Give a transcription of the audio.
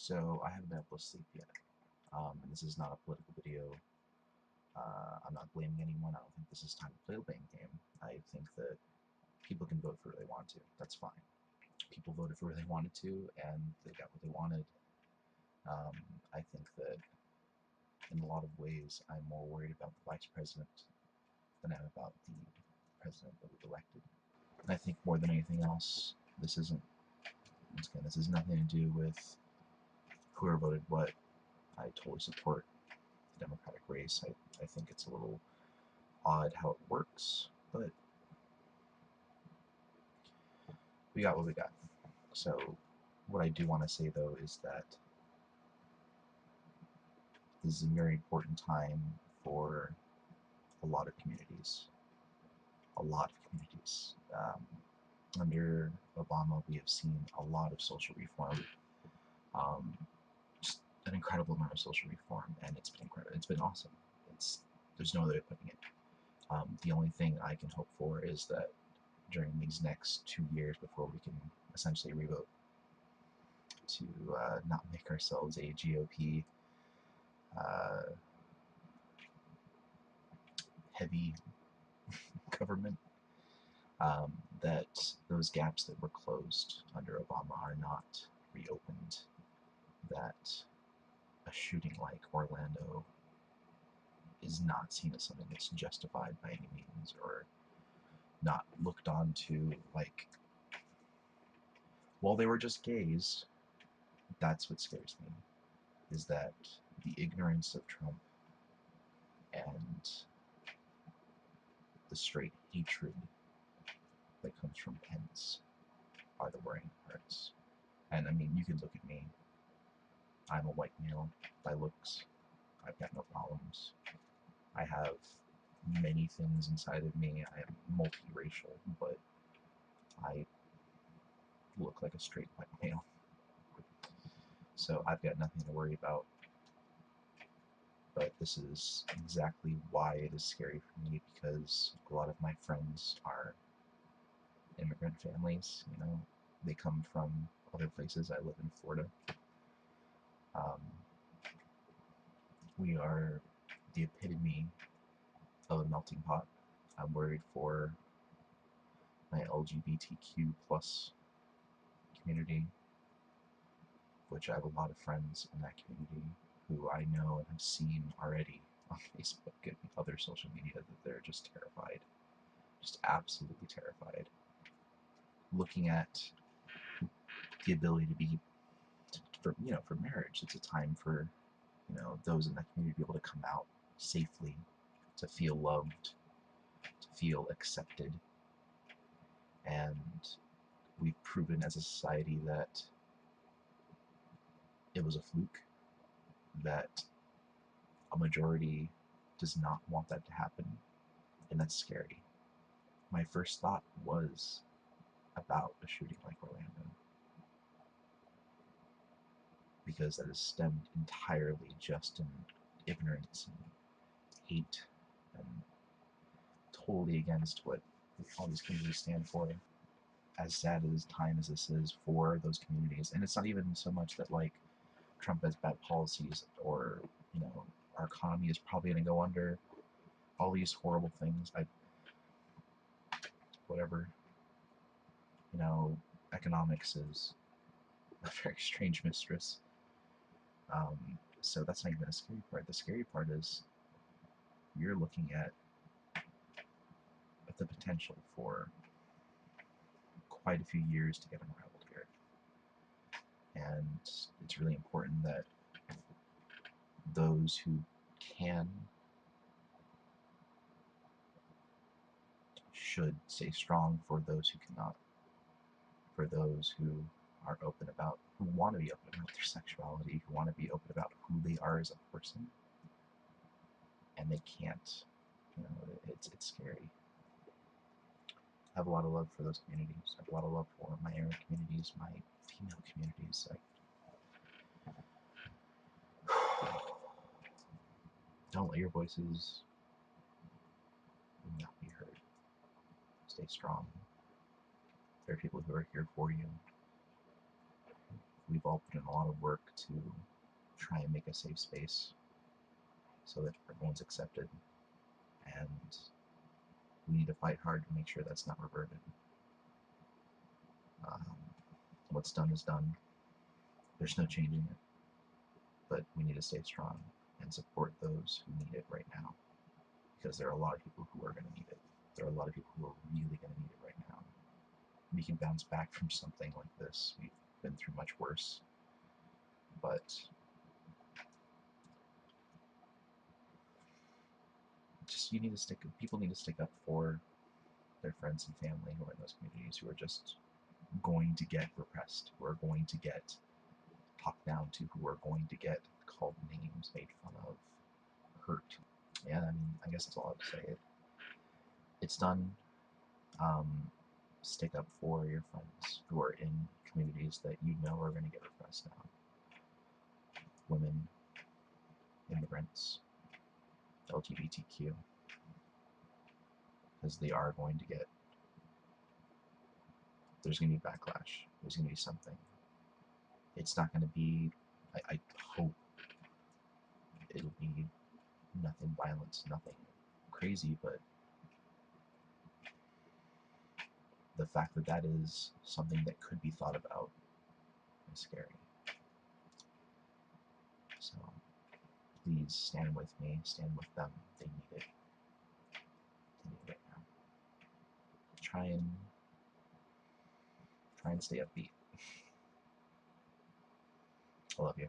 So I haven't been able to sleep yet. And this is not a political video. I'm not blaming anyone. I don't think this is time to play a blame game. I think that people can vote for who they want to. That's fine. People voted for who they wanted to, and they got what they wanted. I think that in a lot of ways, I'm more worried about the vice president than I am about the president that we've elected. And I think more than anything else, this isn't, once again, this has nothing to do with whoever voted what. I totally support the Democratic race. I think it's a little odd how it works, but we got what we got. So what I do want to say, though, is that this is a very important time for a lot of communities. A lot of communities. Under Obama, we have seen a lot of social reform. Just an incredible amount of social reform, and it's been incredible. It's been awesome. There's no other way of putting it. The only thing I can hope for is that during these next 2 years, before we can essentially revote, to not make ourselves a GOP uh, heavy government, that those gaps that were closed under Obama are not reopened, that a shooting like Orlando is not seen as something that's justified by any means, or not looked on to like, well, they were just gays. That's what scares me, is that the ignorance of Trump and the straight hatred that comes from Pence are the worrying parts. And I mean, you can look at me. I'm a white male by looks. I've got no problems. I have many things inside of me. I am multiracial, but I look like a straight white male. So I've got nothing to worry about. But this is exactly why it is scary for me, because a lot of my friends are immigrant families. They come from other places. I live in Florida. Um, we are the epitome of a melting pot. I'm worried for my LGBTQ plus community, which I have a lot of friends in that community who I know and have seen already on Facebook and other social media that they're just terrified, just absolutely terrified. Looking at the ability to be, for marriage, it's a time for, those in that community to be able to come out safely, to feel loved, to feel accepted. And we've proven as a society that it was a fluke, that a majority does not want that to happen, and that's scary. My first thought was about a shooting like Orlando, because that is stemmed entirely just in ignorance and hate, and totally against what all these communities stand for. As sad as time as this is for those communities, and it's not even so much that like Trump has bad policies, or our economy is probably going to go under, all these horrible things. Whatever, economics is a very strange mistress. So that's not even the scary part. The scary part is you're looking at the potential for quite a few years to get unraveled here. And it's really important that those who can should stay strong for those who cannot, for those who are open about, who want to be open about their sexuality, who want to be open about who they are as a person, and they can't. It's scary. I have a lot of love for those communities. I have a lot of love for my Arab communities, my female communities. Don't let your voices not be heard. Stay strong. There are people who are here for you. we've all put in a lot of work to try and make a safe space so that everyone's accepted, and we need to fight hard to make sure that's not reverted. What's done is done. There's no changing it, but we need to stay strong and support those who need it right now, because there are a lot of people who are going to need it. There are a lot of people who are really going to need it right now. We can bounce back from something like this. We've been through much worse, but just people need to stick up for their friends and family who are in those communities who are just going to get repressed, who are going to get talked down to, who are going to get called names, made fun of, hurt. Yeah, I mean, I guess that's all I have to say. It's done. Stick up for your friends who are in communities that you know are going to get repressed now. Women, immigrants, LGBTQ, because they are going to get, there's going to be backlash. There's going to be something. It's not going to be, I hope it'll be nothing violent, nothing crazy, but the fact that that is something that could be thought about is scary. So please stand with me, stand with them. They need it. They need it right now. Try and stay upbeat. I love you.